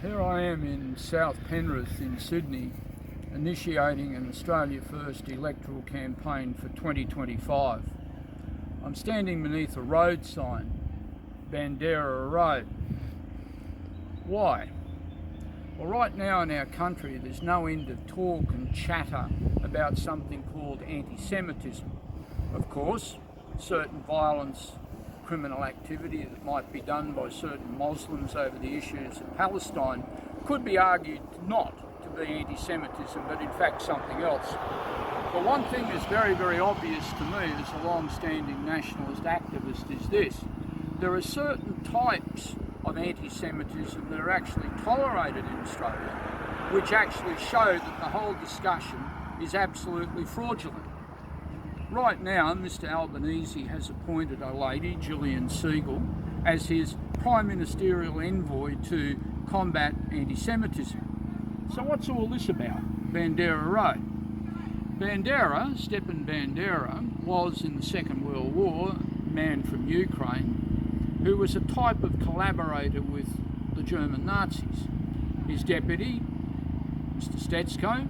Here I am in South Penrith in Sydney, initiating an Australia First electoral campaign for 2025. I'm standing beneath a road sign, Bandera Road. Why? Well, right now in our country there's no end of talk and chatter about something called anti-Semitism. Of course, certain violence, criminal activity that might be done by certain Muslims over the issues of Palestine could be argued not to be anti-Semitism, but in fact something else. But one thing that's very, very obvious to me as a long-standing nationalist activist is this: there are certain types of anti-Semitism that are actually tolerated in Australia, which actually show that the whole discussion is absolutely fraudulent. Right now, Mr Albanese has appointed a lady, Gillian Segal, as his Prime Ministerial envoy to combat anti-Semitism. So what's all this about? Bandera Road. Stepan Bandera, was in the Second World War a man from Ukraine who was a type of collaborator with the German Nazis. His deputy, Mr Stetsko,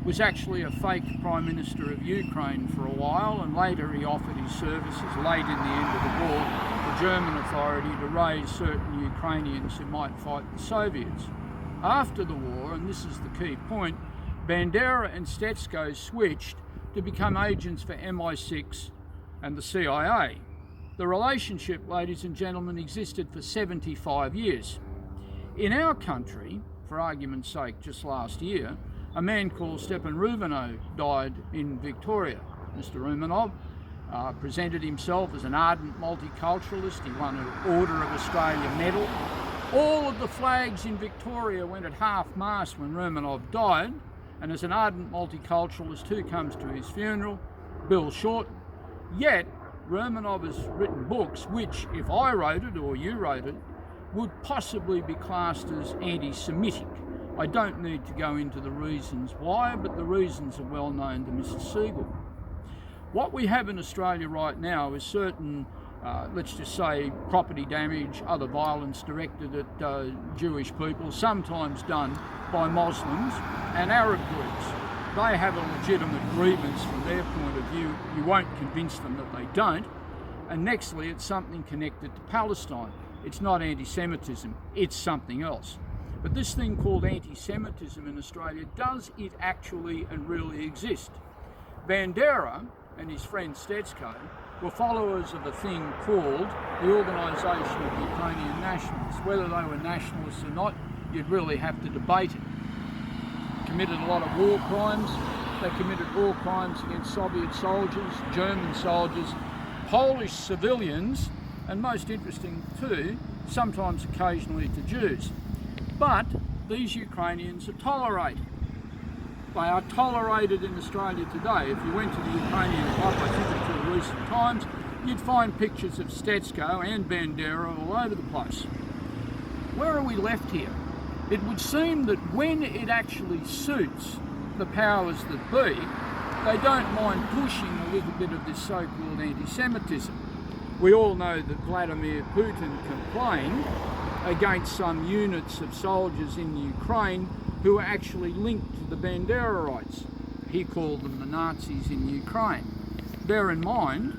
was actually a fake Prime Minister of Ukraine for a while, and later he offered his services late in the end of the war to German authority to raise certain Ukrainians who might fight the Soviets. After the war, and this is the key point, Bandera and Stetsko switched to become agents for MI6 and the CIA. The relationship, ladies and gentlemen, existed for 75 years. In our country, for argument's sake, just last year, a man called Stepan Rumenov died in Victoria. Mr Rumenov presented himself as an ardent multiculturalist. He won an Order of Australia medal. All of the flags in Victoria went at half-mast when Rumenov died, and as an ardent multiculturalist, who comes to his funeral? Bill Shorten. Yet, Rumenov has written books which, if I wrote it or you wrote it, would possibly be classed as anti-Semitic. I don't need to go into the reasons why, but the reasons are well known to Mrs Segal. What we have in Australia right now is certain, let's just say, property damage, other violence directed at Jewish people, sometimes done by Muslims and Arab groups. They have a legitimate grievance from their point of view. You won't convince them that they don't. And nextly, it's something connected to Palestine. It's not anti-Semitism, it's something else. But this thing called anti-Semitism in Australia, does it actually and really exist? Bandera and his friend Stetsko were followers of a thing called the Organisation of Ukrainian Nationalists. Whether they were nationalists or not, you'd really have to debate it. Committed a lot of war crimes. They committed war crimes against Soviet soldiers, German soldiers, Polish civilians, and most interesting too, sometimes occasionally to Jews. But these Ukrainians are tolerated. They are tolerated in Australia today. If you went to the Ukrainian club, I think until recent times, you'd find pictures of Stetsko and Bandera all over the place. Where are we left here? It would seem that when it actually suits the powers that be, they don't mind pushing a little bit of this so-called anti-Semitism. We all know that Vladimir Putin complained against some units of soldiers in Ukraine who were actually linked to the Banderaites. He called them the Nazis in Ukraine. Bear in mind,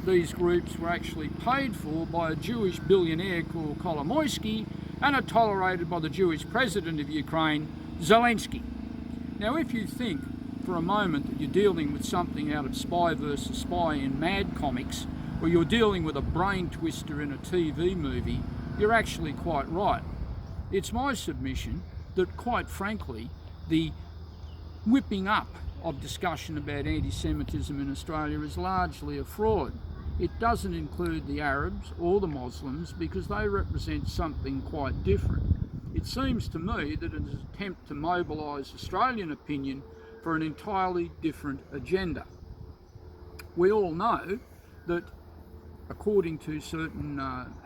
these groups were actually paid for by a Jewish billionaire called Kolomoisky and are tolerated by the Jewish president of Ukraine, Zelensky. Now, if you think for a moment that you're dealing with something out of Spy versus Spy in Mad Comics, or you're dealing with a brain twister in a TV movie, you're actually quite right. It's my submission that, quite frankly, the whipping up of discussion about anti-Semitism in Australia is largely a fraud. It doesn't include the Arabs or the Muslims because they represent something quite different. It seems to me that it's an attempt to mobilise Australian opinion for an entirely different agenda. We all know that, according to certain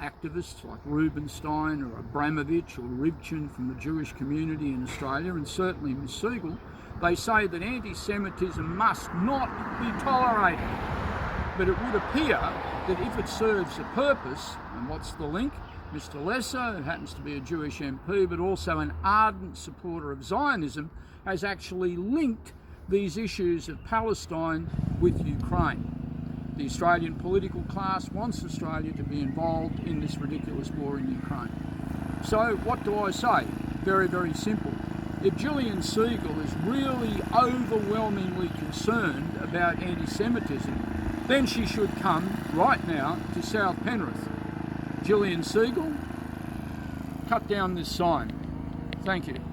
activists like Rubenstein or Abramovich or Rivchin from the Jewish community in Australia, and certainly Ms Segal, they say that anti-Semitism must not be tolerated. But it would appear that if it serves a purpose, and what's the link? Mr. Lesser, who happens to be a Jewish MP, but also an ardent supporter of Zionism, has actually linked these issues of Palestine with Ukraine. The Australian political class wants Australia to be involved in this ridiculous war in Ukraine. So what do I say? Very, very simple. If Gillian Segal is really overwhelmingly concerned about anti-Semitism, then she should come right now to South Penrith. Gillian Segal, cut down this sign. Thank you.